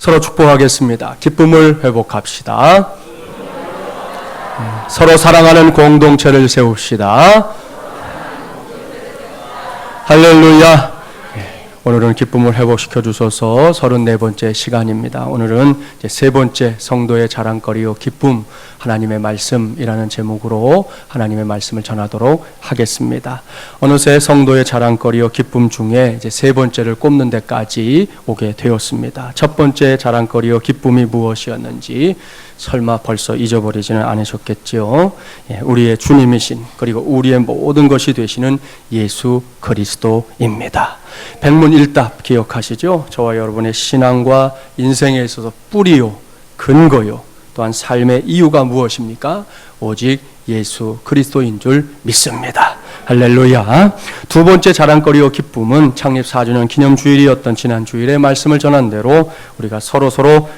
서로 축복하겠습니다. 기쁨을 회복합시다. 서로 사랑하는 공동체를 세웁시다. 할렐루야. 오늘은 기쁨을 회복시켜 주셔서 34번째 시간입니다. 오늘은 이제 세 번째 성도의 자랑거리요 기쁨, 하나님의 말씀이라는 제목으로 하나님의 말씀을 전하도록 하겠습니다. 어느새 성도의 자랑거리요 기쁨 중에 이제 세 번째를 꼽는 데까지 오게 되었습니다. 첫 번째 자랑거리요 기쁨이 무엇이었는지 설마 벌써 잊어버리지는 않으셨겠지요. 우리의 주님이신, 그리고 우리의 모든 것이 되시는 예수 그리스도입니다. 백문일답 기억하시죠? 저와 여러분의 신앙과 인생에 있어서 뿌리요, 근거요, 또한 삶의 이유가 무엇입니까? 오직 예수 그리스도인 줄 믿습니다. 할렐루야. 두 번째 자랑거리요 기쁨은 창립 4주년 기념주일이었던 지난 주일에 말씀을 전한 대로 우리가 서로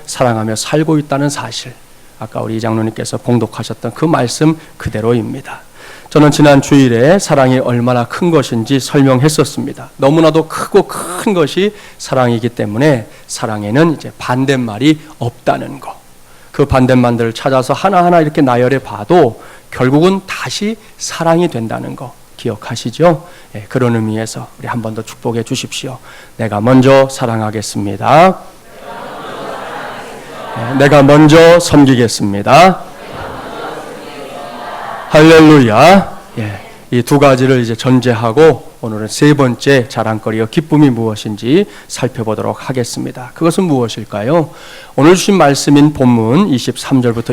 사랑하며 살고 있다는 사실, 아까 우리 장로님께서 봉독하셨던 그 말씀 그대로입니다. 저는 지난 주일에 사랑이 얼마나 큰 것인지 설명했었습니다. 너무나도 크고 큰 것이 사랑이기 때문에 사랑에는 이제 반대말이 없다는 거. 그 반대말들을 찾아서 하나하나 이렇게 나열해 봐도 결국은 다시 사랑이 된다는 거 기억하시죠? 그런 의미에서 우리 한 번 더 축복해 주십시오. 내가 먼저 사랑하겠습니다. 내가 먼저 섬기겠습니다. 할렐루야. 이 두 가지를 이제 전제하고 오늘은 세 번째 자랑거리요 기쁨이 무엇인지 살펴보도록 하겠습니다. 그것은 무엇일까요? 오늘 주신 말씀인 본문 23절부터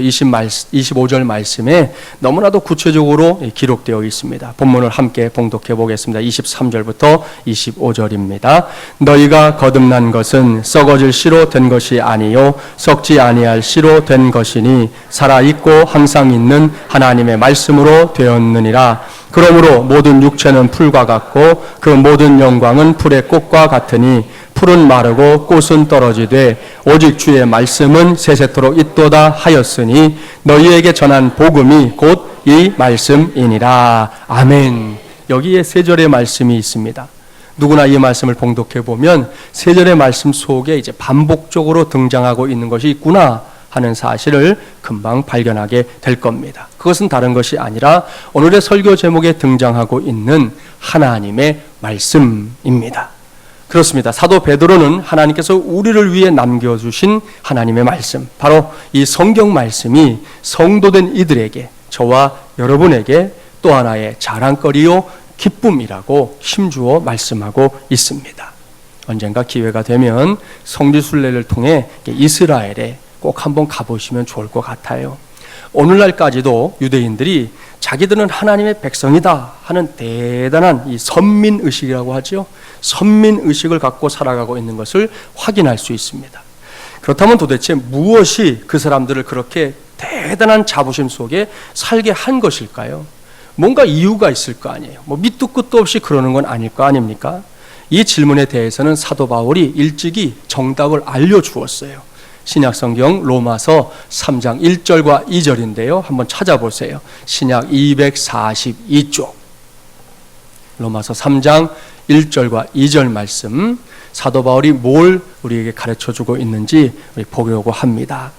25절 말씀에 너무나도 구체적으로 기록되어 있습니다. 본문을 함께 봉독해 보겠습니다. 23절부터 25절입니다. 너희가 거듭난 것은 썩어질 씨로 된 것이 아니요 썩지 아니할 씨로 된 것이니 살아있고 항상 있는 하나님의 말씀으로 되었느니라. 그러므로 모든 육체는 풀과 같고 그 모든 영광은 풀의 꽃과 같으니 풀은 마르고 꽃은 떨어지되 오직 주의 말씀은 세세토록 있도다 하였으니 너희에게 전한 복음이 곧 이 말씀이니라. 아멘. 여기에 세 절의 말씀이 있습니다. 누구나 이 말씀을 봉독해 보면 세 절의 말씀 속에 이제 반복적으로 등장하고 있는 것이 있구나 하는 사실을 금방 발견하게 될 겁니다. 그것은 다른 것이 아니라 오늘의 설교 제목에 등장하고 있는 하나님의 말씀입니다. 그렇습니다. 사도 베드로는 하나님께서 우리를 위해 남겨주신 하나님의 말씀, 바로 이 성경 말씀이 성도된 이들에게, 저와 여러분에게 또 하나의 자랑거리요 기쁨이라고 힘주어 말씀하고 있습니다. 언젠가 기회가 되면 성지순례를 통해 이스라엘에 꼭 한번 가보시면 좋을 것 같아요. 오늘날까지도 유대인들이 자기들은 하나님의 백성이다 하는 대단한 이 선민의식이라고 하죠. 선민의식을 갖고 살아가고 있는 것을 확인할 수 있습니다. 그렇다면 도대체 무엇이 그 사람들을 그렇게 대단한 자부심 속에 살게 한 것일까요? 뭔가 이유가 있을 거 아니에요. 밑도 끝도 없이 그러는 건 아닐 거 아닙니까? 이 질문에 대해서는 사도 바울이 일찍이 정답을 알려주었어요. 신약성경 로마서 3장 1절과 2절인데요. 한번 찾아보세요. 신약 242쪽 로마서 3장 1절과 2절 말씀, 사도 바울이 뭘 우리에게 가르쳐주고 있는지 우리 보려고 합니다.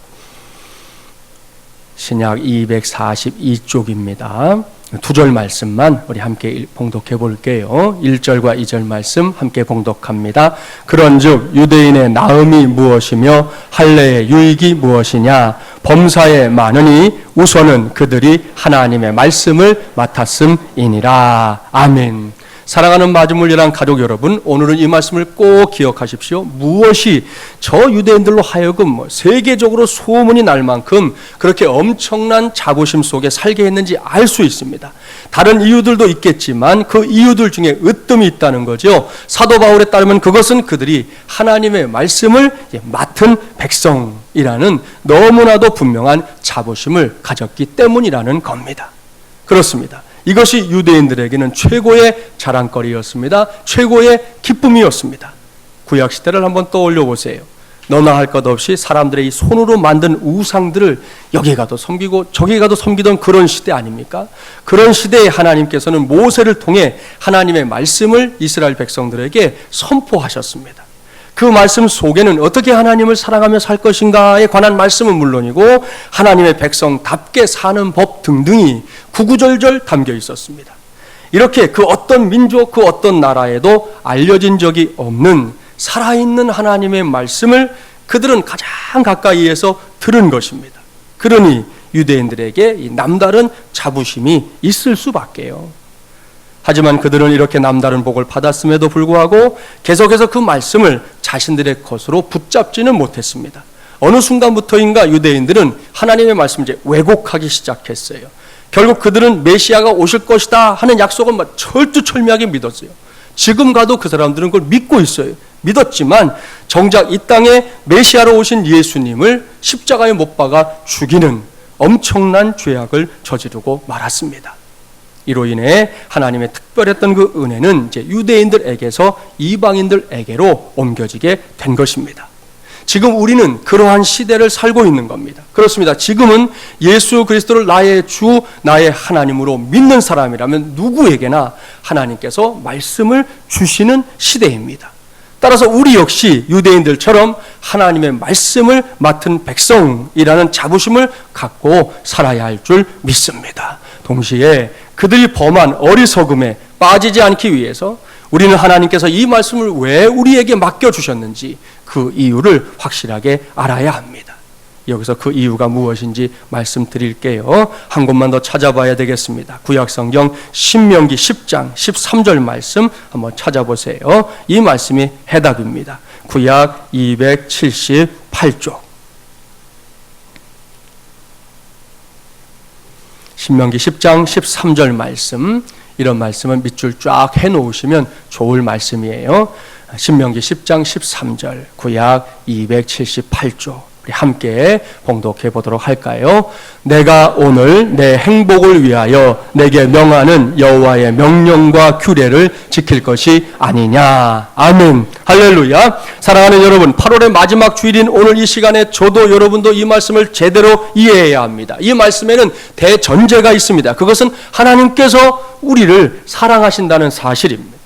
신약 242쪽입니다. 두 절 말씀만 우리 함께 봉독해 볼게요. 1절과 2절 말씀 함께 봉독합니다. 그런즉 유대인의 나음이 무엇이며 할례의 유익이 무엇이냐? 범사에 많으니 우선은 그들이 하나님의 말씀을 맡았음이니라. 아멘. 사랑하는 마주물리랑 가족 여러분, 오늘은 이 말씀을 꼭 기억하십시오. 무엇이 저 유대인들로 하여금 세계적으로 소문이 날 만큼 그렇게 엄청난 자부심 속에 살게 했는지 알 수 있습니다. 다른 이유들도 있겠지만 그 이유들 중에 으뜸이 있다는 거죠. 사도 바울에 따르면 그것은 그들이 하나님의 말씀을 맡은 백성이라는 너무나도 분명한 자부심을 가졌기 때문이라는 겁니다. 그렇습니다. 이것이 유대인들에게는 최고의 자랑거리였습니다. 최고의 기쁨이었습니다. 구약시대를 한번 떠올려 보세요. 너나 할 것 없이 사람들의 이 손으로 만든 우상들을 여기 가도 섬기고 저기 가도 섬기던 그런 시대 아닙니까? 그런 시대에 하나님께서는 모세를 통해 하나님의 말씀을 이스라엘 백성들에게 선포하셨습니다. 그 말씀 속에는 어떻게 하나님을 사랑하며 살 것인가에 관한 말씀은 물론이고 하나님의 백성답게 사는 법 등등이 구구절절 담겨 있었습니다. 이렇게 그 어떤 민족, 그 어떤 나라에도 알려진 적이 없는 살아있는 하나님의 말씀을 그들은 가장 가까이에서 들은 것입니다. 그러니 유대인들에게 이 남다른 자부심이 있을 수밖에요. 하지만 그들은 이렇게 남다른 복을 받았음에도 불구하고 계속해서 그 말씀을 자신들의 것으로 붙잡지는 못했습니다. 어느 순간부터인가 유대인들은 하나님의 말씀을 이제 왜곡하기 시작했어요. 결국 그들은 메시아가 오실 것이다 하는 약속을 철두철미하게 믿었어요. 지금 가도 그 사람들은 그걸 믿고 있어요. 믿었지만 정작 이 땅에 메시아로 오신 예수님을 십자가에 못 박아 죽이는 엄청난 죄악을 저지르고 말았습니다. 이로 인해 하나님의 특별했던 그 은혜는 이제 유대인들에게서 이방인들에게로 옮겨지게 된 것입니다. 지금 우리는 그러한 시대를 살고 있는 겁니다. 그렇습니다. 지금은 예수 그리스도를 나의 주, 나의 하나님으로 믿는 사람이라면 누구에게나 하나님께서 말씀을 주시는 시대입니다. 따라서 우리 역시 유대인들처럼 하나님의 말씀을 맡은 백성이라는 자부심을 갖고 살아야 할 줄 믿습니다. 동시에 그들이 범한 어리석음에 빠지지 않기 위해서 우리는 하나님께서 이 말씀을 왜 우리에게 맡겨주셨는지 그 이유를 확실하게 알아야 합니다. 여기서 그 이유가 무엇인지 말씀드릴게요. 한 곳만 더 찾아봐야 되겠습니다. 구약성경 신명기 10장 13절 말씀 한번 찾아보세요. 이 말씀이 해답입니다. 구약 278쪽. 신명기 10장 13절 말씀, 이런 말씀은 밑줄 쫙 해놓으시면 좋을 말씀이에요. 신명기 10장 13절, 구약 278조. 우리 함께 봉독해 보도록 할까요? 내가 오늘 내 행복을 위하여 내게 명하는 여호와의 명령과 규례를 지킬 것이 아니냐. 아멘. 할렐루야. 사랑하는 여러분, 8월의 마지막 주일인 오늘 이 시간에 저도 여러분도 이 말씀을 제대로 이해해야 합니다. 이 말씀에는 대전제가 있습니다. 그것은 하나님께서 우리를 사랑하신다는 사실입니다.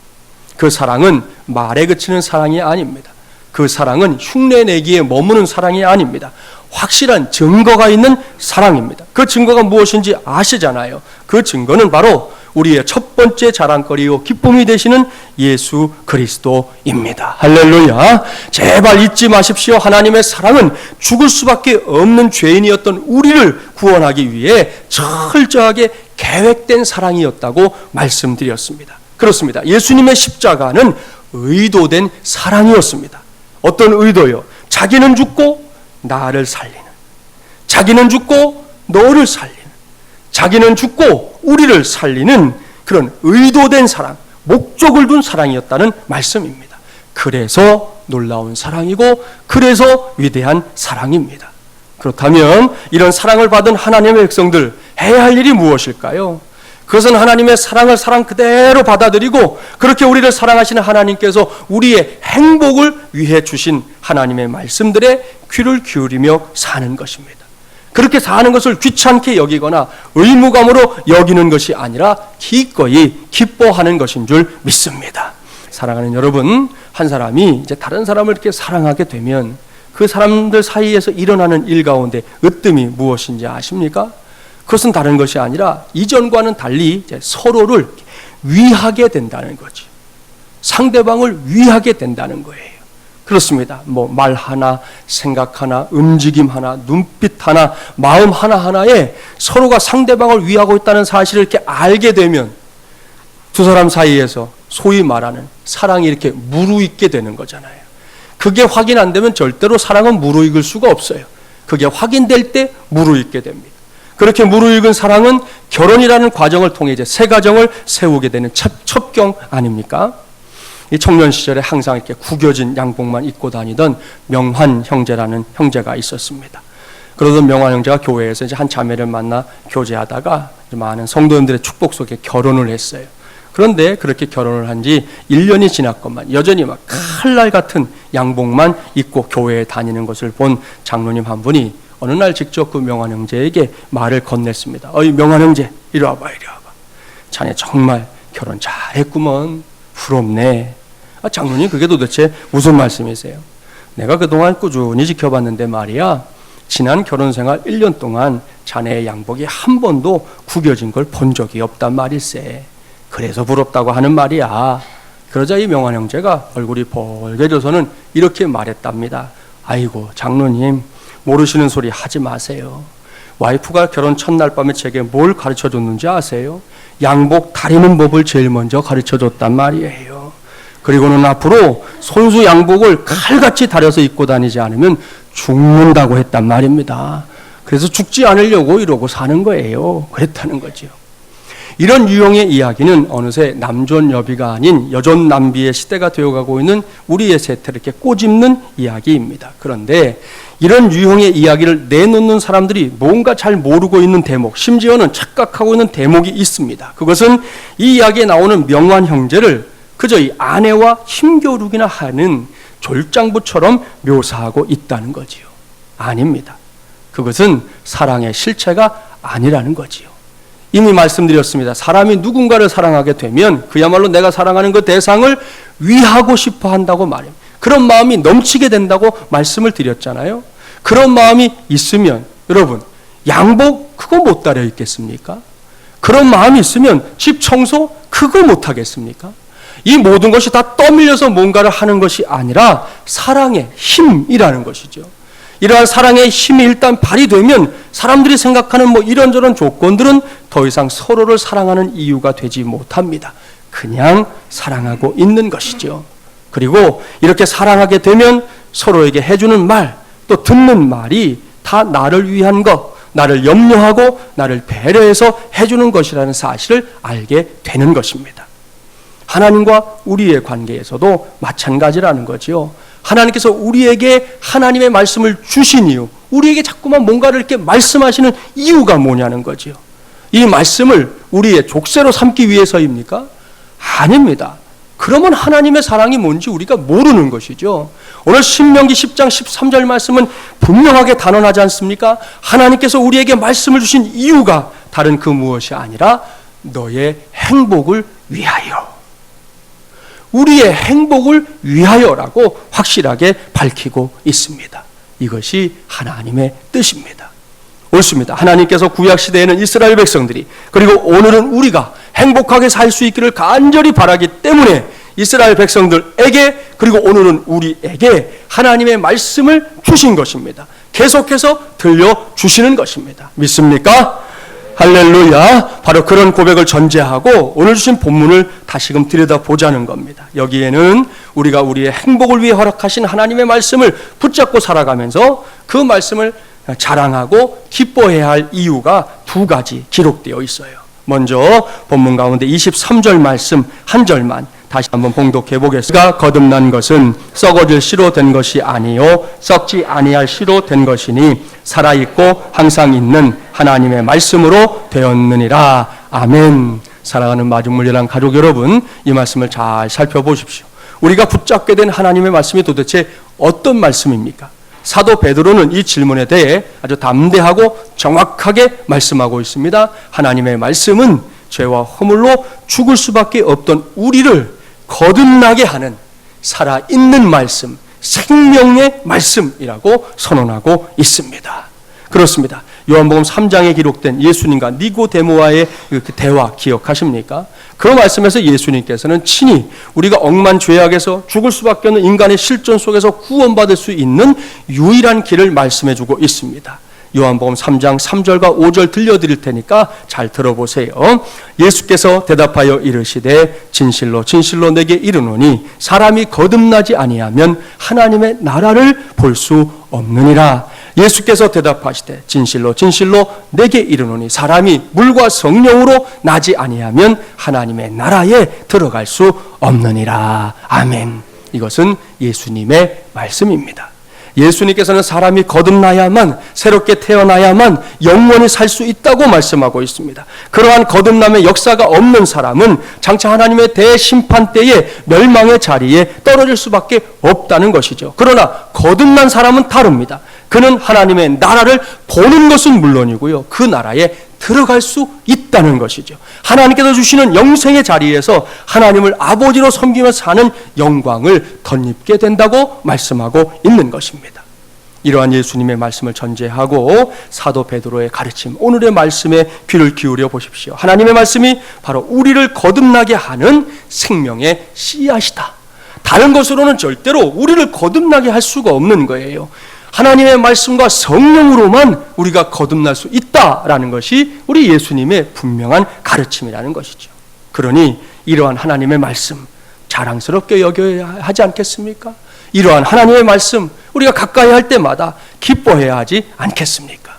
그 사랑은 말에 그치는 사랑이 아닙니다. 그 사랑은 흉내내기에 머무는 사랑이 아닙니다. 확실한 증거가 있는 사랑입니다. 그 증거가 무엇인지 아시잖아요. 그 증거는 바로 우리의 첫 번째 자랑거리요 기쁨이 되시는 예수 그리스도입니다. 할렐루야. 제발 잊지 마십시오. 하나님의 사랑은 죽을 수밖에 없는 죄인이었던 우리를 구원하기 위해 철저하게 계획된 사랑이었다고 말씀드렸습니다. 그렇습니다. 예수님의 십자가는 의도된 사랑이었습니다. 어떤 의도요? 자기는 죽고 나를 살리는, 자기는 죽고 너를 살리는, 자기는 죽고 우리를 살리는 그런 의도된 사랑, 목적을 둔 사랑이었다는 말씀입니다. 그래서 놀라운 사랑이고 그래서 위대한 사랑입니다. 그렇다면 이런 사랑을 받은 하나님의 백성들 해야 할 일이 무엇일까요? 그것은 하나님의 사랑을 사랑 그대로 받아들이고 그렇게 우리를 사랑하시는 하나님께서 우리의 행복을 위해 주신 하나님의 말씀들에 귀를 기울이며 사는 것입니다. 그렇게 사는 것을 귀찮게 여기거나 의무감으로 여기는 것이 아니라 기꺼이 기뻐하는 것인 줄 믿습니다. 사랑하는 여러분, 한 사람이 이제 다른 사람을 이렇게 사랑하게 되면 그 사람들 사이에서 일어나는 일 가운데 으뜸이 무엇인지 아십니까? 그것은 다른 것이 아니라 이전과는 달리 이제 서로를 위하게 된다는 거지. 상대방을 위하게 된다는 거예요. 그렇습니다. 말 하나, 생각 하나, 움직임 하나, 눈빛 하나, 마음 하나하나에 서로가 상대방을 위하고 있다는 사실을 이렇게 알게 되면 두 사람 사이에서 소위 말하는 사랑이 이렇게 무르익게 되는 거잖아요. 그게 확인 안 되면 절대로 사랑은 무르익을 수가 없어요. 그게 확인될 때 무르익게 됩니다. 그렇게 무르익은 사랑은 결혼이라는 과정을 통해 이제 새 가정을 세우게 되는 첩경 아닙니까? 이 청년 시절에 항상 이렇게 구겨진 양복만 입고 다니던 명환 형제라는 형제가 있었습니다. 그러던 명환 형제가 교회에서 이제 한 자매를 만나 교제하다가 많은 성도님들의 축복 속에 결혼을 했어요. 그런데 그렇게 결혼을 한 지 1년이 지났건만 여전히 막 칼날 같은 양복만 입고 교회에 다니는 것을 본 장로님 한 분이 어느 날 직접 그 명환 형제에게 말을 건넸습니다. 어이 명환 형제, 이리 와봐. 자네 정말 결혼 잘했구먼. 부럽네. 장로님 그게 도대체 무슨 말씀이세요? 내가 그동안 꾸준히 지켜봤는데 말이야, 지난 결혼생활 1년 동안 자네의 양복이 한 번도 구겨진 걸 본 적이 없단 말일세. 그래서 부럽다고 하는 말이야. 그러자 이 명환 형제가 얼굴이 벌개져서는 이렇게 말했답니다. 아이고 장로님, 모르시는 소리 하지 마세요. 와이프가 결혼 첫날 밤에 제게 뭘 가르쳐줬는지 아세요? 양복 다리는 법을 제일 먼저 가르쳐줬단 말이에요. 그리고는 앞으로 손수 양복을 칼같이 다려서 입고 다니지 않으면 죽는다고 했단 말입니다. 그래서 죽지 않으려고 이러고 사는 거예요. 그랬다는 거죠. 이런 유형의 이야기는 어느새 남존여비가 아닌 여존남비의 시대가 되어가고 있는 우리의 세태를 이렇게 꼬집는 이야기입니다. 그런데 이런 유형의 이야기를 내놓는 사람들이 뭔가 잘 모르고 있는 대목, 심지어는 착각하고 있는 대목이 있습니다. 그것은 이 이야기에 나오는 명환 형제를 그저 이 아내와 힘겨루기나 하는 졸장부처럼 묘사하고 있다는 거지요. 아닙니다. 그것은 사랑의 실체가 아니라는 거지요. 이미 말씀드렸습니다. 사람이 누군가를 사랑하게 되면 그야말로 내가 사랑하는 그 대상을 위하고 싶어 한다고 말입니다. 그런 마음이 넘치게 된다고 말씀을 드렸잖아요. 그런 마음이 있으면 여러분, 양복 그거 못 다려 입겠습니까? 그런 마음이 있으면 집 청소 그거 못 하겠습니까? 이 모든 것이 다 떠밀려서 뭔가를 하는 것이 아니라 사랑의 힘이라는 것이죠. 이러한 사랑의 힘이 일단 발휘되면 사람들이 생각하는 이런저런 조건들은 더 이상 서로를 사랑하는 이유가 되지 못합니다. 그냥 사랑하고 있는 것이죠. 그리고 이렇게 사랑하게 되면 서로에게 해주는 말, 또 듣는 말이 다 나를 위한 것, 나를 염려하고 나를 배려해서 해주는 것이라는 사실을 알게 되는 것입니다. 하나님과 우리의 관계에서도 마찬가지라는 거지요. 하나님께서 우리에게 하나님의 말씀을 주신 이유, 우리에게 자꾸만 뭔가를 이렇게 말씀하시는 이유가 뭐냐는 거지요. 이 말씀을 우리의 족쇄로 삼기 위해서입니까? 아닙니다. 그러면 하나님의 사랑이 뭔지 우리가 모르는 것이죠. 오늘 신명기 10장 13절 말씀은 분명하게 단언하지 않습니까? 하나님께서 우리에게 말씀을 주신 이유가 다른 그 무엇이 아니라 너의 행복을 위하여, 우리의 행복을 위하여라고 확실하게 밝히고 있습니다. 이것이 하나님의 뜻입니다. 옳습니다. 하나님께서 구약시대에는 이스라엘 백성들이, 그리고 오늘은 우리가 행복하게 살 수 있기를 간절히 바라기 때문에 이스라엘 백성들에게, 그리고 오늘은 우리에게 하나님의 말씀을 주신 것입니다. 계속해서 들려주시는 것입니다. 믿습니까? 할렐루야. 바로 그런 고백을 전제하고 오늘 주신 본문을 다시금 들여다보자는 겁니다. 여기에는 우리가 우리의 행복을 위해 허락하신 하나님의 말씀을 붙잡고 살아가면서 그 말씀을 자랑하고 기뻐해야 할 이유가 두 가지 기록되어 있어요. 먼저 본문 가운데 23절 말씀 한 절만 다시 한번 봉독해 보겠습니다. 거듭난 것은 썩어질 씨로 된 것이 아니요 썩지 아니할 씨로 된 것이니 살아있고 항상 있는 하나님의 말씀으로 되었느니라. 아멘. 사랑하는 마중물리랑 가족 여러분, 이 말씀을 잘 살펴보십시오. 우리가 붙잡게 된 하나님의 말씀이 도대체 어떤 말씀입니까? 사도 베드로는 이 질문에 대해 아주 담대하고 정확하게 말씀하고 있습니다. 하나님의 말씀은 죄와 허물로 죽을 수밖에 없던 우리를 거듭나게 하는 살아있는 말씀, 생명의 말씀이라고 선언하고 있습니다. 그렇습니다. 요한복음 3장에 기록된 예수님과 니고데모와의 그 대화 기억하십니까? 그 말씀에서 예수님께서는 친히 우리가 억만 죄악에서 죽을 수밖에 없는 인간의 실존 속에서 구원받을 수 있는 유일한 길을 말씀해주고 있습니다. 요한복음 3장 3절과 5절 들려드릴 테니까 잘 들어보세요. 예수께서 대답하여 이르시되 진실로 진실로 내게 이르노니 사람이 거듭나지 아니하면 하나님의 나라를 볼 수 없느니라. 예수께서 대답하시되 진실로 진실로 내게 이르노니 사람이 물과 성령으로 나지 아니하면 하나님의 나라에 들어갈 수 없느니라. 아멘. 이것은 예수님의 말씀입니다. 예수님께서는 사람이 거듭나야만, 새롭게 태어나야만 영원히 살 수 있다고 말씀하고 있습니다. 그러한 거듭남의 역사가 없는 사람은 장차 하나님의 대심판 때에 멸망의 자리에 떨어질 수밖에 없다는 것이죠. 그러나 거듭난 사람은 다릅니다. 그는 하나님의 나라를 보는 것은 물론이고요, 그 나라에 들어갈 수 있다는 것이죠. 하나님께서 주시는 영생의 자리에서 하나님을 아버지로 섬기며 사는 영광을 덧입게 된다고 말씀하고 있는 것입니다. 이러한 예수님의 말씀을 전제하고 사도 베드로의 가르침, 오늘의 말씀에 귀를 기울여 보십시오. 하나님의 말씀이 바로 우리를 거듭나게 하는 생명의 씨앗이다. 다른 것으로는 절대로 우리를 거듭나게 할 수가 없는 거예요. 하나님의 말씀과 성령으로만 우리가 거듭날 수 있다라는 것이 우리 예수님의 분명한 가르침이라는 것이죠. 그러니 이러한 하나님의 말씀 자랑스럽게 여겨야 하지 않겠습니까? 이러한 하나님의 말씀 우리가 가까이 할 때마다 기뻐해야 하지 않겠습니까?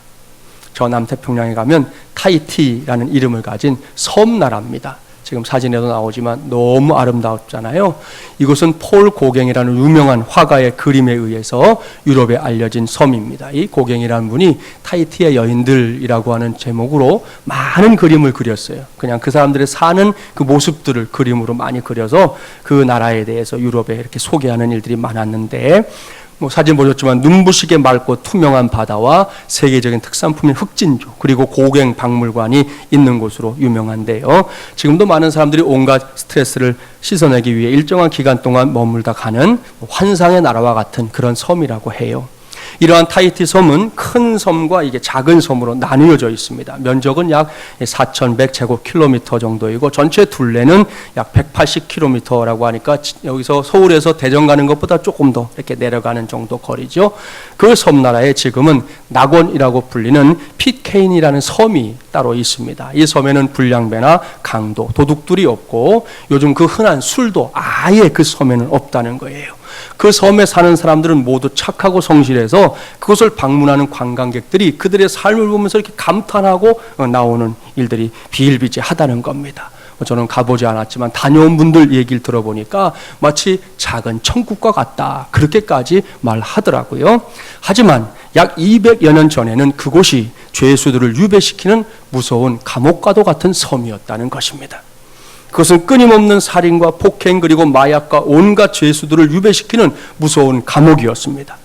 저 남태평양에 가면 타히티라는 이름을 가진 섬나라입니다. 지금 사진에도 나오지만 너무 아름답잖아요. 이곳은 폴 고갱이라는 유명한 화가의 그림에 의해서 유럽에 알려진 섬입니다. 이 고갱이라는 분이 타히티의 여인들이라고 하는 제목으로 많은 그림을 그렸어요. 그냥 그 사람들의 사는 그 모습들을 그림으로 많이 그려서 그 나라에 대해서 유럽에 이렇게 소개하는 일들이 많았는데, 사진 보셨지만 눈부시게 맑고 투명한 바다와 세계적인 특산품인 흑진조, 그리고 고갱 박물관이 있는 곳으로 유명한데요. 지금도 많은 사람들이 온갖 스트레스를 씻어내기 위해 일정한 기간 동안 머물다 가는 환상의 나라와 같은 그런 섬이라고 해요. 이러한 타히티 섬은 큰 섬과 이게 작은 섬으로 나누어져 있습니다. 면적은 약 4,100제곱킬로미터 정도이고 전체 둘레는 약 180km라고 하니까 여기서 서울에서 대전 가는 것보다 조금 더 이렇게 내려가는 정도 거리죠. 그 섬나라에 지금은 낙원이라고 불리는 핏케인이라는 섬이 따로 있습니다. 이 섬에는 불량배나 강도, 도둑들이 없고 요즘 그 흔한 술도 아예 그 섬에는 없다는 거예요. 그 섬에 사는 사람들은 모두 착하고 성실해서 그것을 방문하는 관광객들이 그들의 삶을 보면서 이렇게 감탄하고 나오는 일들이 비일비재하다는 겁니다. 저는 가보지 않았지만 다녀온 분들 얘기를 들어보니까 마치 작은 천국과 같다, 그렇게까지 말하더라고요. 하지만 약 200여 년 전에는 그곳이 죄수들을 유배시키는 무서운 감옥과도 같은 섬이었다는 것입니다. 그것은 끊임없는 살인과 폭행 그리고 마약과 온갖 죄수들을 유배시키는 무서운 감옥이었습니다.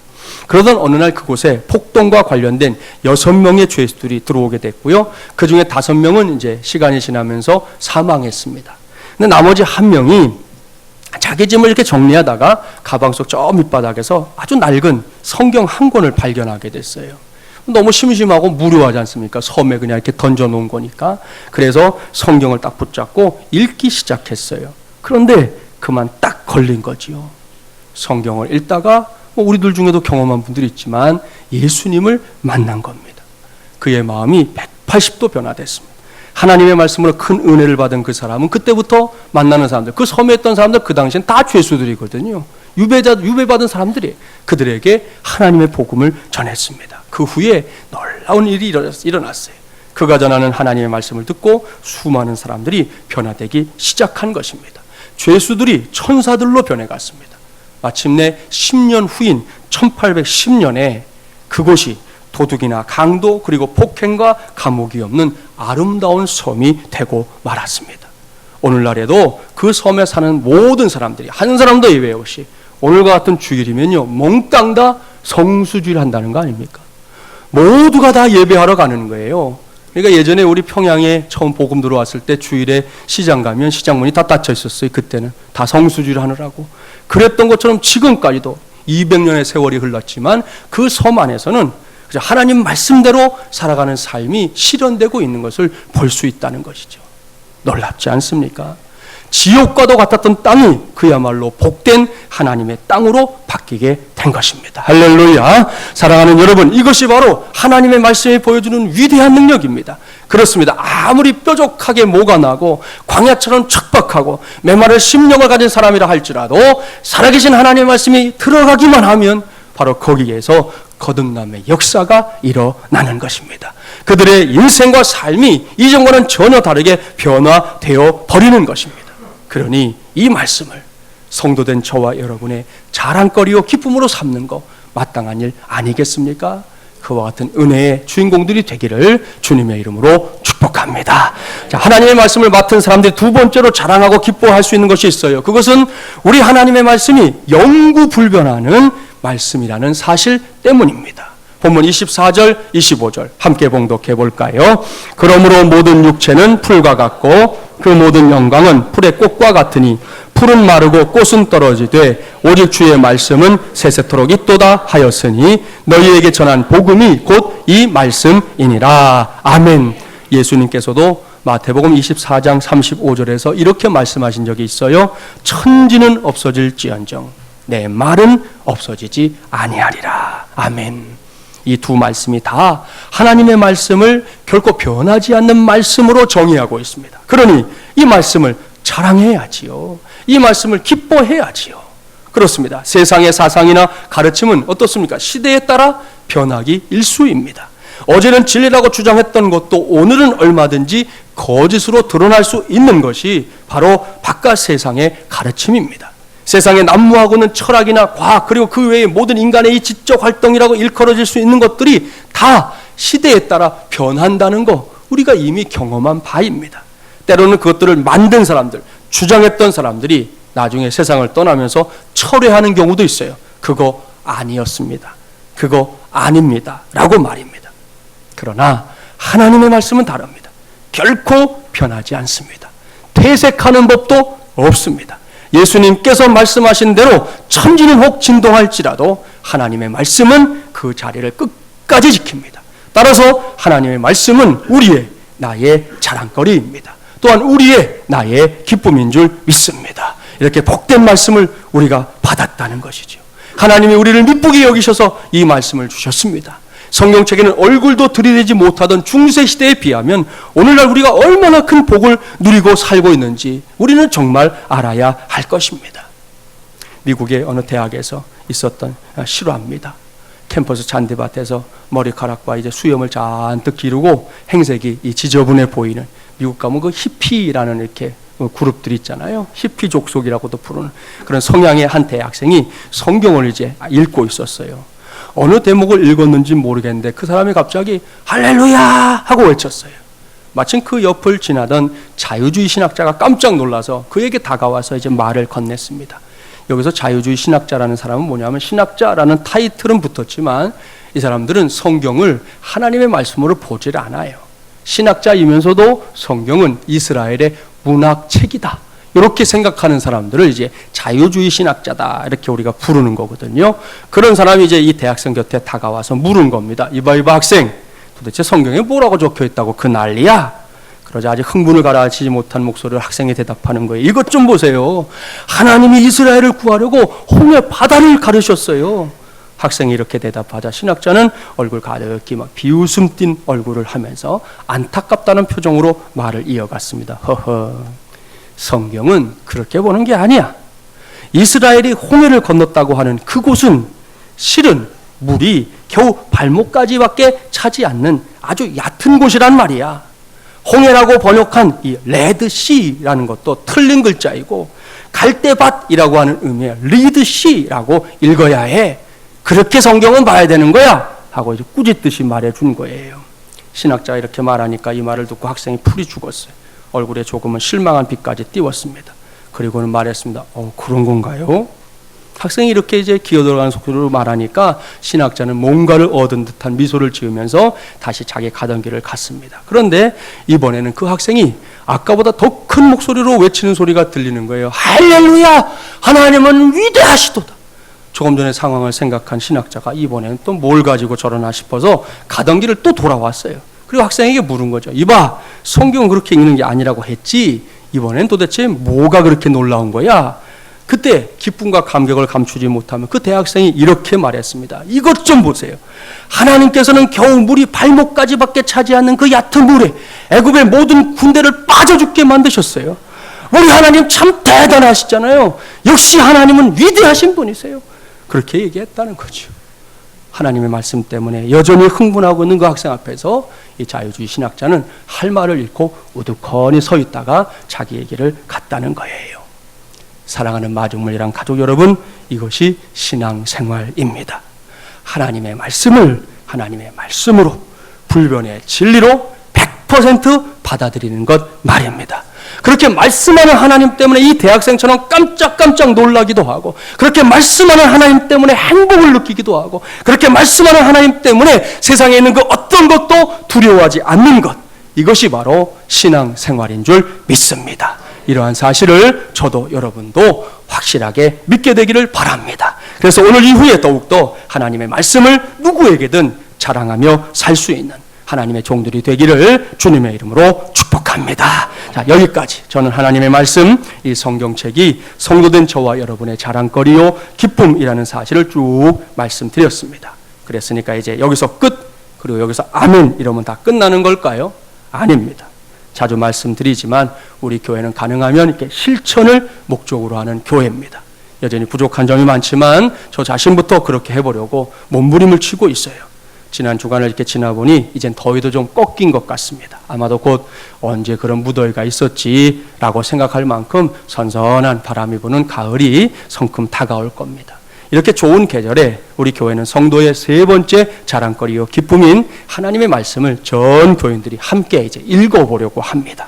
그러던 어느 날 그곳에 폭동과 관련된 6명의 죄수들이 들어오게 됐고요. 그 중에 5명은 이제 시간이 지나면서 사망했습니다. 근데 나머지 1명이 자기 짐을 이렇게 정리하다가 가방 속 저 밑바닥에서 아주 낡은 성경 한 권을 발견하게 됐어요. 너무 심심하고 무료하지 않습니까? 섬에 그냥 이렇게 던져놓은 거니까. 그래서 성경을 딱 붙잡고 읽기 시작했어요. 그런데 그만 딱 걸린 거지요. 성경을 읽다가 우리들 중에도 경험한 분들이 있지만 예수님을 만난 겁니다. 그의 마음이 180도 변화됐습니다. 하나님의 말씀으로 큰 은혜를 받은 그 사람은 그때부터 만나는 사람들, 그 섬에 있던 사람들 그 당시엔 다 죄수들이거든요. 유배받은 사람들이 그들에게 하나님의 복음을 전했습니다. 그 후에 놀라운 일이 일어났어요. 그가 전하는 하나님의 말씀을 듣고 수많은 사람들이 변화되기 시작한 것입니다. 죄수들이 천사들로 변해갔습니다. 마침내 10년 후인 1810년에 그곳이 도둑이나 강도 그리고 폭행과 감옥이 없는 아름다운 섬이 되고 말았습니다. 오늘날에도 그 섬에 사는 모든 사람들이 한 사람도 예외 없이 오늘과 같은 주일이면요 몽땅 다 성수주의를 한다는 거 아닙니까? 모두가 다 예배하러 가는 거예요. 그러니까 예전에 우리 평양에 처음 복음 들어왔을 때 주일에 시장 가면 시장 문이 다 닫혀 있었어요. 그때는 다 성수주의를 하느라고. 그랬던 것처럼 지금까지도 200년의 세월이 흘렀지만 그 섬 안에서는 하나님 말씀대로 살아가는 삶이 실현되고 있는 것을 볼 수 있다는 것이죠. 놀랍지 않습니까? 지옥과도 같았던 땅이 그야말로 복된 하나님의 땅으로 바뀌게 된 것입니다. 할렐루야. 사랑하는 여러분, 이것이 바로 하나님의 말씀이 보여주는 위대한 능력입니다. 그렇습니다. 아무리 뾰족하게 모가 나고 광야처럼 척박하고 메마른 심령을 가진 사람이라 할지라도 살아계신 하나님의 말씀이 들어가기만 하면 바로 거기에서 거듭남의 역사가 일어나는 것입니다. 그들의 인생과 삶이 이전과는 전혀 다르게 변화되어 버리는 것입니다. 그러니 이 말씀을 성도된 저와 여러분의 자랑거리요 기쁨으로 삼는 거 마땅한 일 아니겠습니까? 그와 같은 은혜의 주인공들이 되기를 주님의 이름으로 축복합니다. 자, 하나님의 말씀을 맡은 사람들이 두 번째로 자랑하고 기뻐할 수 있는 것이 있어요. 그것은 우리 하나님의 말씀이 영구불변하는 말씀이라는 사실 때문입니다. 본문 24절, 25절 함께 봉독해 볼까요? 그러므로 모든 육체는 풀과 같고 그 모든 영광은 풀의 꽃과 같으니 풀은 마르고 꽃은 떨어지되 오직 주의 말씀은 세세토록 있도다 하였으니 너희에게 전한 복음이 곧 이 말씀이니라. 아멘. 예수님께서도 마태복음 24장 35절에서 이렇게 말씀하신 적이 있어요. 천지는 없어질지언정 내 말은 없어지지 아니하리라. 아멘. 이 두 말씀이 다 하나님의 말씀을 결코 변하지 않는 말씀으로 정의하고 있습니다. 그러니 이 말씀을 자랑해야지요. 이 말씀을 기뻐해야지요. 그렇습니다. 세상의 사상이나 가르침은 어떻습니까? 시대에 따라 변하기 일쑤입니다. 어제는 진리라고 주장했던 것도 오늘은 얼마든지 거짓으로 드러날 수 있는 것이 바로 바깥 세상의 가르침입니다. 세상에 난무하고는 철학이나 과학 그리고 그 외의 모든 인간의 이 지적 활동이라고 일컬어질 수 있는 것들이 다 시대에 따라 변한다는 거 우리가 이미 경험한 바입니다. 때로는 그것들을 만든 사람들, 주장했던 사람들이 나중에 세상을 떠나면서 철회하는 경우도 있어요. 그거 아니었습니다. 그거 아닙니다. 라고 말입니다. 그러나 하나님의 말씀은 다릅니다. 결코 변하지 않습니다. 퇴색하는 법도 없습니다. 예수님께서 말씀하신 대로 천지는 혹 진동할지라도 하나님의 말씀은 그 자리를 끝까지 지킵니다. 따라서 하나님의 말씀은 우리의 나의 자랑거리입니다. 또한 우리의 나의 기쁨인 줄 믿습니다. 이렇게 복된 말씀을 우리가 받았다는 것이죠. 하나님이 우리를 미쁘게 여기셔서 이 말씀을 주셨습니다. 성경책에는 얼굴도 들이대지 못하던 중세시대에 비하면 오늘날 우리가 얼마나 큰 복을 누리고 살고 있는지 우리는 정말 알아야 할 것입니다. 미국의 어느 대학에서 있었던 실화입니다. 캠퍼스 잔디밭에서 머리카락과 이제 수염을 잔뜩 기르고 행색이 이 지저분해 보이는 미국 가면 그 히피라는 이렇게 그룹들이 있잖아요. 히피 족속이라고도 부르는 그런 성향의 한 대학생이 성경을 이제 읽고 있었어요. 어느 대목을 읽었는지 모르겠는데 그 사람이 갑자기 할렐루야 하고 외쳤어요. 마침 그 옆을 지나던 자유주의 신학자가 깜짝 놀라서 그에게 다가와서 이제 말을 건넸습니다. 여기서 자유주의 신학자라는 사람은 뭐냐면 신학자라는 타이틀은 붙었지만 이 사람들은 성경을 하나님의 말씀으로 보질 않아요. 신학자이면서도 성경은 이스라엘의 문학책이다. 이렇게 생각하는 사람들을 이제 자유주의 신학자다. 이렇게 우리가 부르는 거거든요. 그런 사람이 이제 이 대학생 곁에 다가와서 물은 겁니다. 이봐 학생, 도대체 성경에 뭐라고 적혀 있다고 그 난리야? 그러자 아직 흥분을 가라앉히지 못한 목소리로 학생이 대답하는 거예요. 이것 좀 보세요. 하나님이 이스라엘을 구하려고 홍해 바다를 가르셨어요. 학생이 이렇게 대답하자 신학자는 얼굴 가득히 막 비웃음 띤 얼굴을 하면서 안타깝다는 표정으로 말을 이어갔습니다. 허허, 성경은 그렇게 보는 게 아니야. 이스라엘이 홍해를 건넜다고 하는 그곳은 실은 물이 겨우 발목까지밖에 차지 않는 아주 얕은 곳이란 말이야. 홍해라고 번역한 이 레드시라는 것도 틀린 글자이고 갈대밭이라고 하는 의미의 리드시라고 읽어야 해. 그렇게 성경은 봐야 되는 거야 하고 이제 꾸짖듯이 말해준 거예요. 신학자가 이렇게 말하니까 이 말을 듣고 학생이 풀이 죽었어요. 얼굴에 조금은 실망한 빛까지 띄웠습니다. 그리고는 말했습니다. 그런 건가요? 학생이 이렇게 이제 기어들어가는 속도로 말하니까 신학자는 뭔가를 얻은 듯한 미소를 지으면서 다시 자기 가던 길을 갔습니다. 그런데 이번에는 그 학생이 아까보다 더 큰 목소리로 외치는 소리가 들리는 거예요. 할렐루야! 하나님은 위대하시도다. 조금 전에 상황을 생각한 신학자가 이번에는 또 뭘 가지고 저러나 싶어서 가던 길을 또 돌아왔어요. 그리고 학생에게 물은 거죠. 이봐, 성경은 그렇게 읽는 게 아니라고 했지. 이번엔 도대체 뭐가 그렇게 놀라운 거야? 그때 기쁨과 감격을 감추지 못하면 그 대학생이 이렇게 말했습니다. 이것 좀 보세요. 하나님께서는 겨우 물이 발목까지밖에 차지 않는 그 얕은 물에 애굽의 모든 군대를 빠져 죽게 만드셨어요. 우리 하나님 참 대단하시잖아요. 역시 하나님은 위대하신 분이세요. 그렇게 얘기했다는 거죠. 하나님의 말씀 때문에 여전히 흥분하고 있는 그 학생 앞에서 이 자유주의 신학자는 할 말을 잃고 우두커니 서 있다가 자기 얘기를 갔다는 거예요. 사랑하는 마중물이랑 가족 여러분, 이것이 신앙생활입니다. 하나님의 말씀을 하나님의 말씀으로 불변의 진리로 100% 받아들이는 것 말입니다. 그렇게 말씀하는 하나님 때문에 이 대학생처럼 깜짝깜짝 놀라기도 하고, 그렇게 말씀하는 하나님 때문에 행복을 느끼기도 하고, 그렇게 말씀하는 하나님 때문에 세상에 있는 그 어떤 것도 두려워하지 않는 것, 이것이 바로 신앙생활인 줄 믿습니다. 이러한 사실을 저도 여러분도 확실하게 믿게 되기를 바랍니다. 그래서 오늘 이후에 더욱더 하나님의 말씀을 누구에게든 자랑하며 살 수 있는 하나님의 종들이 되기를 주님의 이름으로 축복합니다. 자, 여기까지 저는 하나님의 말씀, 이 성경책이 성도된 저와 여러분의 자랑거리요 기쁨이라는 사실을 쭉 말씀드렸습니다. 그랬으니까 이제 여기서 끝, 그리고 여기서 아멘 이러면 다 끝나는 걸까요? 아닙니다. 자주 말씀드리지만 우리 교회는 가능하면 이렇게 실천을 목적으로 하는 교회입니다. 여전히 부족한 점이 많지만 저 자신부터 그렇게 해보려고 몸부림을 치고 있어요. 지난 주간을 이렇게 지나보니 이젠 더위도 좀 꺾인 것 같습니다. 아마도 곧 언제 그런 무더위가 있었지라고 생각할 만큼 선선한 바람이 부는 가을이 성큼 다가올 겁니다. 이렇게 좋은 계절에 우리 교회는 성도의 세 번째 자랑거리요 기쁨인 하나님의 말씀을 전 교인들이 함께 이제 읽어보려고 합니다.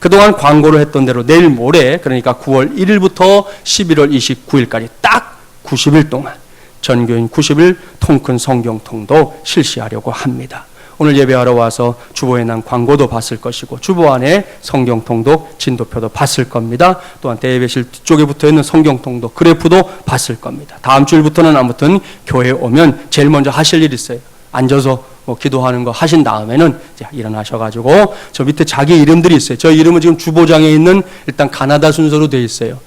그동안 광고를 했던 대로 내일 모레, 그러니까 9월 1일부터 11월 29일까지 딱 90일 동안 전교인 90일 통큰 성경 통독 실시하려고 합니다. 오늘 예배하러 와서 주보에 난 광고도 봤을 것이고 주보 안에 성경 통독 진도표도 봤을 겁니다. 또한 대예배실 뒤쪽에 붙어있는 성경 통독 그래프도 봤을 겁니다. 다음 주일부터는 아무튼 교회에 오면 제일 먼저 하실 일이 있어요. 앉아서 기도하는 거 하신 다음에는 이제 일어나셔가지고 저 밑에 자기 이름들이 있어요. 저 이름은 지금 주보장에 있는 일단 가나다 순서로 되어 있어요.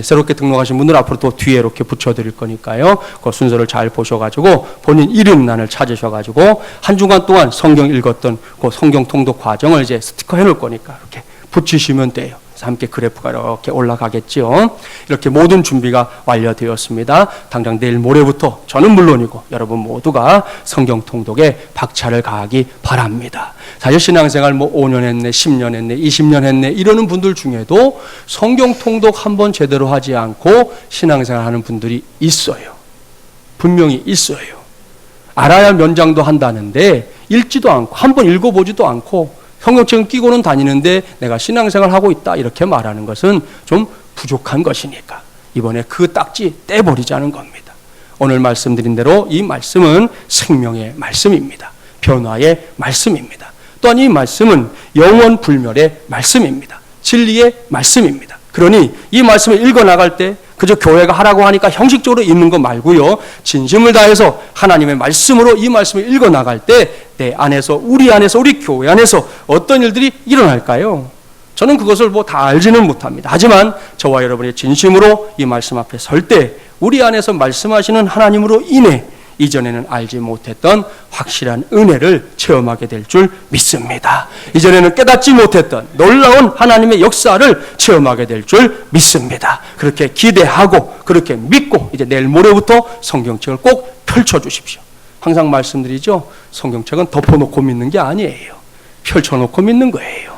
새롭게 등록하신 분들 앞으로 또 뒤에 이렇게 붙여드릴 거니까요. 그 순서를 잘 보셔가지고 본인 이름란을 찾으셔가지고 한 주간 동안 성경 읽었던 그 성경 통독 과정을 이제 스티커 해놓을 거니까 이렇게 붙이시면 돼요. 함께 그래프가 이렇게 올라가겠죠. 이렇게 모든 준비가 완료되었습니다. 당장 내일 모레부터 저는 물론이고 여러분 모두가 성경 통독에 박차를 가하기 바랍니다. 사실 신앙생활 5년 했네, 10년 했네, 20년 했네 이러는 분들 중에도 성경 통독 한번 제대로 하지 않고 신앙생활 하는 분들이 있어요. 분명히 있어요. 알아야 면장도 한다는데 읽지도 않고 한번 읽어보지도 않고 성경책은 끼고는 다니는데 내가 신앙생활 하고 있다 이렇게 말하는 것은 좀 부족한 것이니까 이번에 그 딱지 떼버리자는 겁니다. 오늘 말씀드린 대로 이 말씀은 생명의 말씀입니다. 변화의 말씀입니다. 또한 이 말씀은 영원 불멸의 말씀입니다. 진리의 말씀입니다. 그러니 이 말씀을 읽어나갈 때 그저 교회가 하라고 하니까 형식적으로 읽는 거 말고요. 진심을 다해서 하나님의 말씀으로 이 말씀을 읽어나갈 때 내 안에서, 우리 안에서, 우리 교회 안에서 어떤 일들이 일어날까요? 저는 그것을 다 알지는 못합니다. 하지만 저와 여러분이 진심으로 이 말씀 앞에 설 때 우리 안에서 말씀하시는 하나님으로 인해 이전에는 알지 못했던 확실한 은혜를 체험하게 될 줄 믿습니다. 이전에는 깨닫지 못했던 놀라운 하나님의 역사를 체험하게 될 줄 믿습니다. 그렇게 기대하고 그렇게 믿고 이제 내일 모레부터 성경책을 꼭 펼쳐주십시오. 항상 말씀드리죠. 성경책은 덮어놓고 믿는 게 아니에요. 펼쳐놓고 믿는 거예요.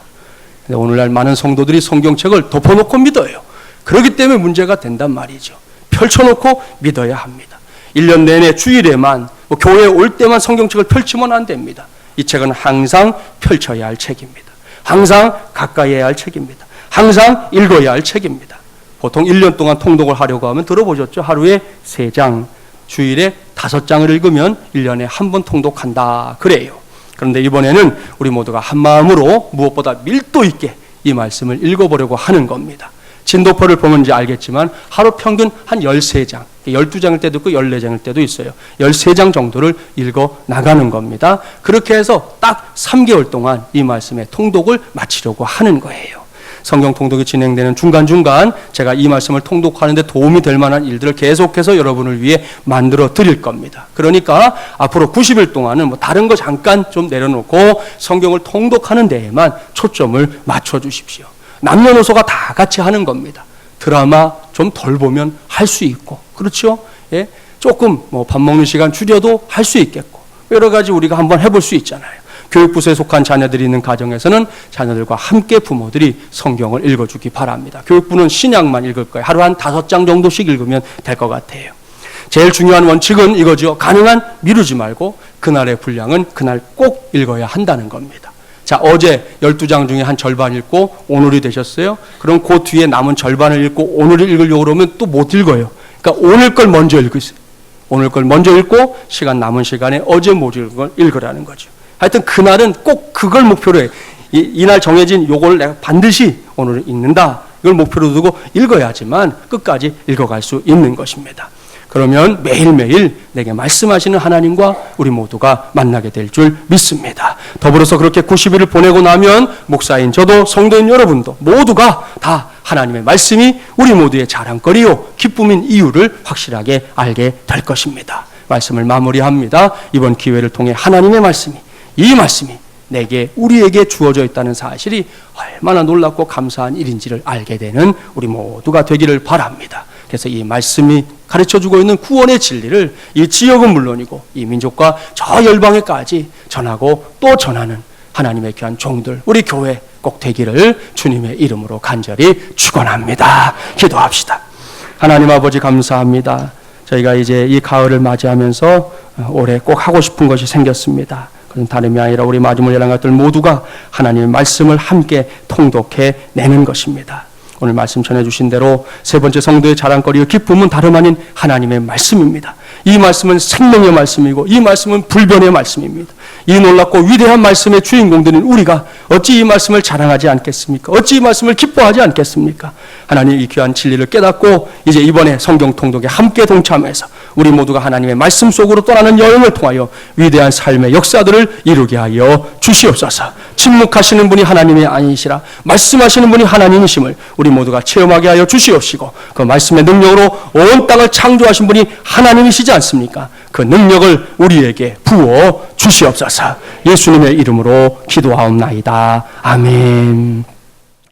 근데 오늘날 많은 성도들이 성경책을 덮어놓고 믿어요. 그렇기 때문에 문제가 된단 말이죠. 펼쳐놓고 믿어야 합니다. 1년 내내 주일에만 교회에 올 때만 성경책을 펼치면 안 됩니다. 이 책은 항상 펼쳐야 할 책입니다. 항상 가까이 해야 할 책입니다. 항상 읽어야 할 책입니다. 보통 1년 동안 통독을 하려고 하면 들어보셨죠? 하루에 3장, 주일에 5장을 읽으면 1년에 한 번 통독한다 그래요. 그런데 이번에는 우리 모두가 한 마음으로 무엇보다 밀도 있게 이 말씀을 읽어보려고 하는 겁니다. 진도표를 보면 이제 알겠지만 하루 평균 한 13장, 12장일 때도 있고 14장일 때도 있어요. 13장 정도를 읽어 나가는 겁니다. 그렇게 해서 딱 3개월 동안 이 말씀의 통독을 마치려고 하는 거예요. 성경 통독이 진행되는 중간중간 제가 이 말씀을 통독하는데 도움이 될 만한 일들을 계속해서 여러분을 위해 만들어 드릴 겁니다. 그러니까 앞으로 90일 동안은 다른 거 잠깐 좀 내려놓고 성경을 통독하는 데에만 초점을 맞춰 주십시오. 남녀노소가 다 같이 하는 겁니다. 드라마 좀 덜 보면 할 수 있고, 그렇죠? 예? 조금 밥 먹는 시간 줄여도 할 수 있겠고, 여러 가지 우리가 한번 해볼 수 있잖아요. 교육부서에 속한 자녀들이 있는 가정에서는 자녀들과 함께 부모들이 성경을 읽어주기 바랍니다. 교육부는 신약만 읽을 거예요. 하루 한 5장 정도씩 읽으면 될 것 같아요. 제일 중요한 원칙은 이거죠. 가능한 미루지 말고 그날의 분량은 그날 꼭 읽어야 한다는 겁니다. 자, 어제 12장 중에 한 절반 읽고 오늘이 되셨어요. 그럼 그 뒤에 남은 절반을 읽고 오늘을 읽으려고 그러면 또 못 읽어요. 그러니까 오늘 걸 먼저 읽으세요. 오늘 걸 먼저 읽고 시간 남은 시간에 어제 못 읽은 걸 읽으라는 거죠. 하여튼 그날은 꼭 그걸 목표로 해요. 이날 정해진 요걸 내가 반드시 오늘 읽는다. 이걸 목표로 두고 읽어야지만 끝까지 읽어갈 수 있는 것입니다. 그러면 매일매일 내게 말씀하시는 하나님과 우리 모두가 만나게 될 줄 믿습니다. 더불어서 그렇게 90일을 보내고 나면 목사인 저도 성도인 여러분도 모두가 다 하나님의 말씀이 우리 모두의 자랑거리요 기쁨인 이유를 확실하게 알게 될 것입니다. 말씀을 마무리합니다. 이번 기회를 통해 하나님의 말씀이, 이 말씀이 내게 우리에게 주어져 있다는 사실이 얼마나 놀랍고 감사한 일인지를 알게 되는 우리 모두가 되기를 바랍니다. 그래서 이 말씀이 가르쳐주고 있는 구원의 진리를 이 지역은 물론이고 이 민족과 저 열방에까지 전하고 또 전하는 하나님의 귀한 종들, 우리 교회 꼭 되기를 주님의 이름으로 간절히 축원합니다. 기도합시다. 하나님 아버지 감사합니다. 저희가 이제 이 가을을 맞이하면서 올해 꼭 하고 싶은 것이 생겼습니다. 그건 다름이 아니라 우리 마지막 예랑 것들 모두가 하나님의 말씀을 함께 통독해 내는 것입니다. 오늘 말씀 전해주신 대로 세 번째 성도의 자랑거리의 기쁨은 다름 아닌 하나님의 말씀입니다. 이 말씀은 생명의 말씀이고 이 말씀은 불변의 말씀입니다. 이 놀랍고 위대한 말씀의 주인공들인 우리가 어찌 이 말씀을 자랑하지 않겠습니까? 어찌 이 말씀을 기뻐하지 않겠습니까? 하나님 이 귀한 진리를 깨닫고 이제 이번에 성경 통독에 함께 동참해서 우리 모두가 하나님의 말씀 속으로 떠나는 여행을 통하여 위대한 삶의 역사들을 이루게 하여 주시옵소서. 침묵하시는 분이 하나님이 아니시라 말씀하시는 분이 하나님이심을 우리 모두가 체험하게 하여 주시옵시고 그 말씀의 능력으로 온 땅을 창조하신 분이 하나님이시지 않습니까? 그 능력을 우리에게 부어 주시옵소서. 예수님의 이름으로 기도하옵나이다. 아멘.